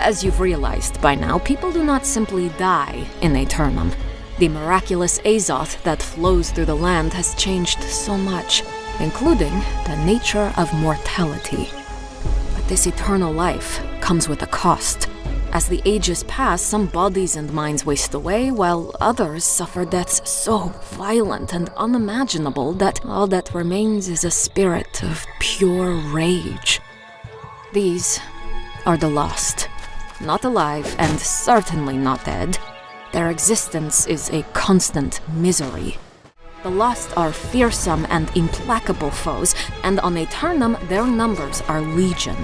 As you've realized by now, people do not simply die in Aeternum. The miraculous azoth that flows through the land has changed so much, including the nature of mortality. But this eternal life comes with a cost. As the ages pass, some bodies and minds waste away, while others suffer deaths so violent and unimaginable that all that remains is a spirit of pure rage. These are the lost. Not alive, and certainly not dead. Their existence is a constant misery. The lost are fearsome and implacable foes, and on Aeternum their numbers are legion.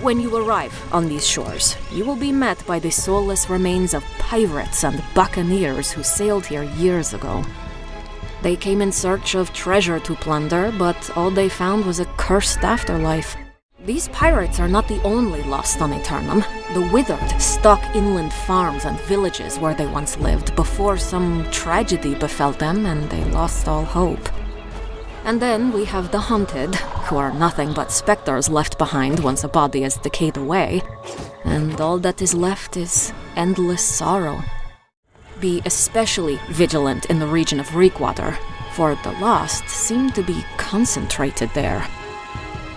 When you arrive on these shores, you will be met by the soulless remains of pirates and buccaneers who sailed here years ago. They came in search of treasure to plunder, but all they found was a cursed afterlife. These pirates are not the only lost on Aeternum. The withered stalk inland farms and villages where they once lived before some tragedy befell them and they lost all hope. And then we have the hunted, who are nothing but specters left behind once a body has decayed away, and all that is left is endless sorrow. Be especially vigilant in the region of Reekwater, for the lost seem to be concentrated there.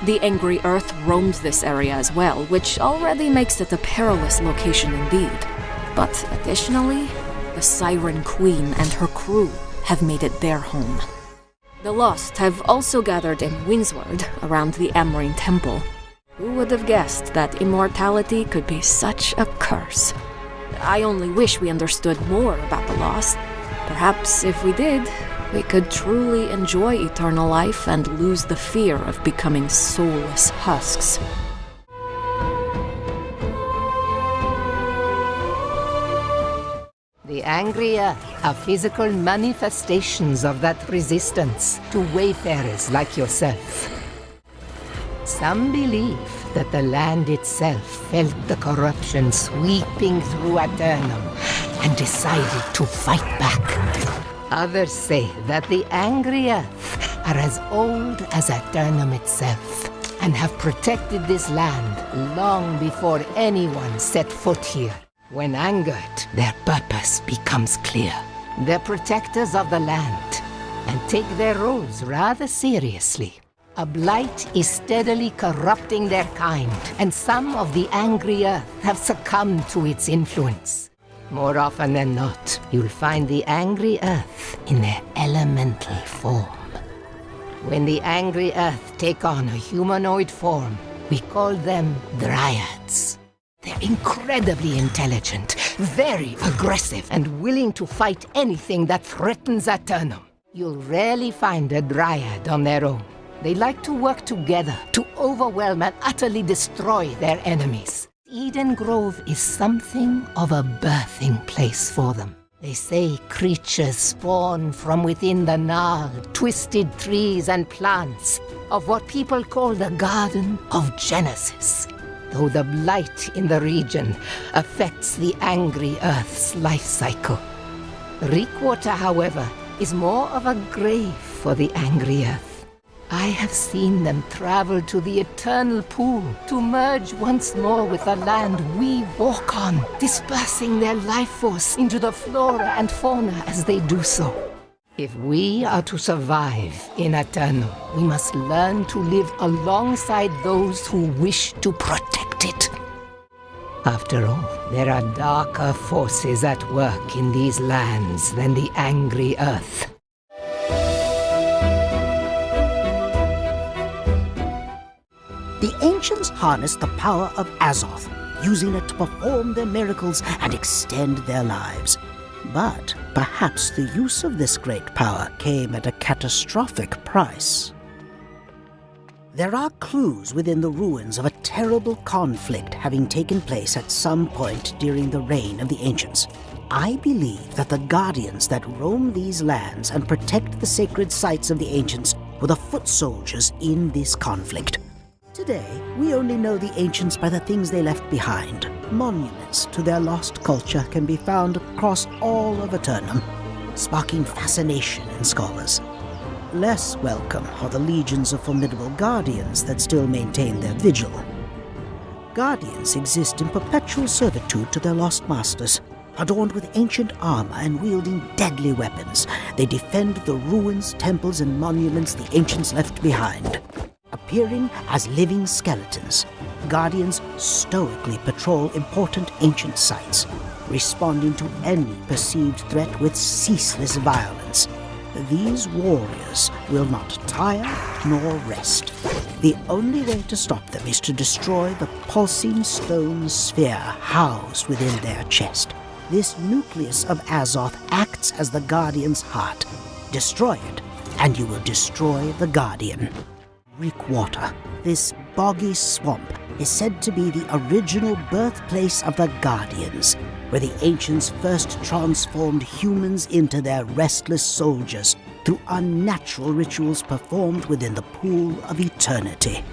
The angry earth roams this area as well, which already makes it a perilous location indeed. But additionally, the Siren Queen and her crew have made it their home. The lost have also gathered in Windsward, around the Amrine Temple. Who would have guessed that immortality could be such a curse? I only wish we understood more about the lost. Perhaps if we did, we could truly enjoy eternal life and lose the fear of becoming soulless husks. The angry earth are physical manifestations of that resistance to wayfarers like yourself. Some believe that the land itself felt the corruption sweeping through Aeternum and decided to fight back. Others say that the angry earth are as old as Aeternum itself and have protected this land long before anyone set foot here. When angered, their purpose becomes clear. They're protectors of the land and take their roles rather seriously. A blight is steadily corrupting their kind, and some of the angry earth have succumbed to its influence. More often than not, you'll find the angry earth in their elemental form. When the angry earth take on a humanoid form, we call them dryads. They're incredibly intelligent, very aggressive, and willing to fight anything that threatens Aeternum. You'll rarely find a dryad on their own. They like to work together to overwhelm and utterly destroy their enemies. Eden Grove is something of a birthing place for them. They say creatures spawn from within the gnarled, twisted trees and plants of what people call the Garden of Genesis. Though the blight in the region affects the angry Earth's life cycle. Reekwater, however, is more of a grave for the angry Earth. I have seen them travel to the eternal pool to merge once more with the land we walk on, dispersing their life force into the flora and fauna as they do so. If we are to survive in Aeternum, we must learn to live alongside those who wish to protect it. After all, there are darker forces at work in these lands than the angry Earth. The ancients harnessed the power of Azoth, using it to perform their miracles and extend their lives. But perhaps the use of this great power came at a catastrophic price. There are clues within the ruins of a terrible conflict having taken place at some point during the reign of the ancients. I believe that the guardians that roam these lands and protect the sacred sites of the ancients were the foot soldiers in this conflict. Today, we only know the ancients by the things they left behind. Monuments to their lost culture can be found across all of Aeternum, sparking fascination in scholars. Less welcome are the legions of formidable guardians that still maintain their vigil. Guardians exist in perpetual servitude to their lost masters. Adorned with ancient armor and wielding deadly weapons, they defend the ruins, temples, and monuments the ancients left behind. Appearing as living skeletons, Guardians stoically patrol important ancient sites, responding to any perceived threat with ceaseless violence. These warriors will not tire nor rest. The only way to stop them is to destroy the pulsing stone sphere housed within their chest. This nucleus of Azoth acts as the Guardian's heart. Destroy it, and you will destroy the Guardian. Reekwater, this boggy swamp, is said to be the original birthplace of the Guardians, where the ancients first transformed humans into their restless soldiers through unnatural rituals performed within the pool of eternity.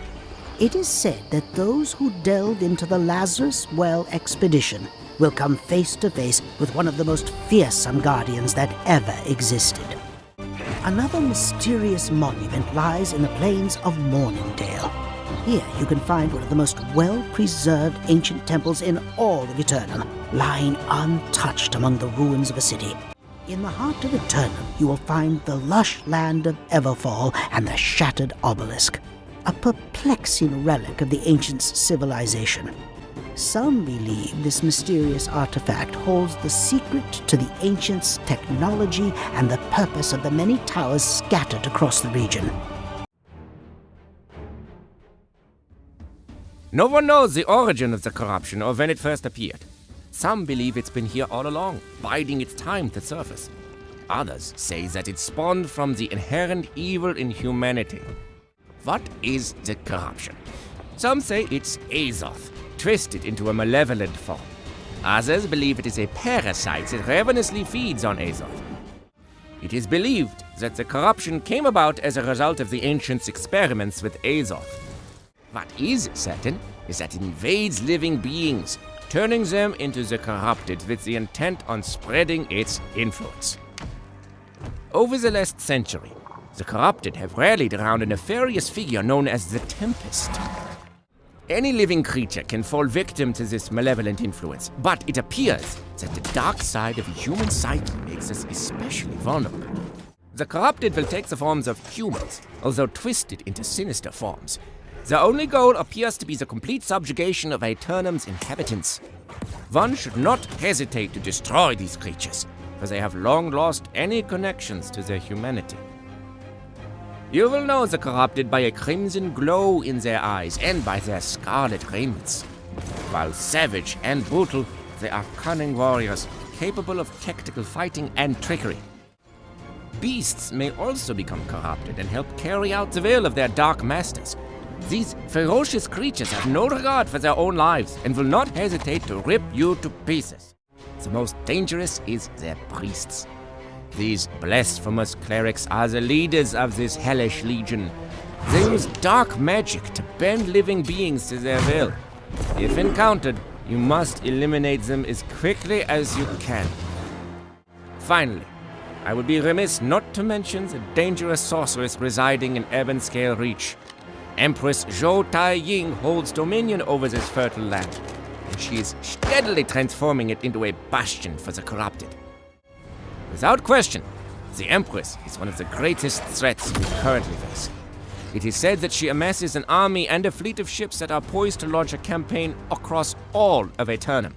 It is said that those who delve into the Lazarus Well expedition will come face to face with one of the most fearsome Guardians that ever existed. Another mysterious monument lies in the plains of Mourningdale. Here you can find one of the most well-preserved ancient temples in all of Aeternum, lying untouched among the ruins of a city. In the heart of Aeternum, you will find the lush land of Everfall and the shattered obelisk, a perplexing relic of the ancients' civilization. Some believe this mysterious artifact holds the secret to the ancients' technology and the purpose of the many towers scattered across the region. No one knows the origin of the corruption or when it first appeared. Some believe it's been here all along, biding its time to surface. Others say that it spawned from the inherent evil in humanity. What is the corruption? Some say it's Azoth, twisted into a malevolent form. Others believe it is a parasite that ravenously feeds on Azoth. It is believed that the corruption came about as a result of the ancients' experiments with Azoth. What is certain is that it invades living beings, turning them into the corrupted with the intent on spreading its influence. Over the last century, the corrupted have rallied around a nefarious figure known as the Tempest. Any living creature can fall victim to this malevolent influence, but it appears that the dark side of a human psyche makes us especially vulnerable. The corrupted will take the forms of humans, although twisted into sinister forms. The only goal appears to be the complete subjugation of Aeternum's inhabitants. One should not hesitate to destroy these creatures, for they have long lost any connections to their humanity. You will know the corrupted by a crimson glow in their eyes and by their scarlet raiments. While savage and brutal, they are cunning warriors, capable of tactical fighting and trickery. Beasts may also become corrupted and help carry out the will of their dark masters. These ferocious creatures have no regard for their own lives and will not hesitate to rip you to pieces. The most dangerous is their priests. These blasphemous clerics are the leaders of this hellish legion. They use dark magic to bend living beings to their will. If encountered, you must eliminate them as quickly as you can. Finally, I would be remiss not to mention the dangerous sorceress residing in Ebonscale Reach. Empress Zhou Tai Ying holds dominion over this fertile land, and she is steadily transforming it into a bastion for the corrupted. Without question, the Empress is one of the greatest threats we currently face. It is said that she amasses an army and a fleet of ships that are poised to launch a campaign across all of Aeternum.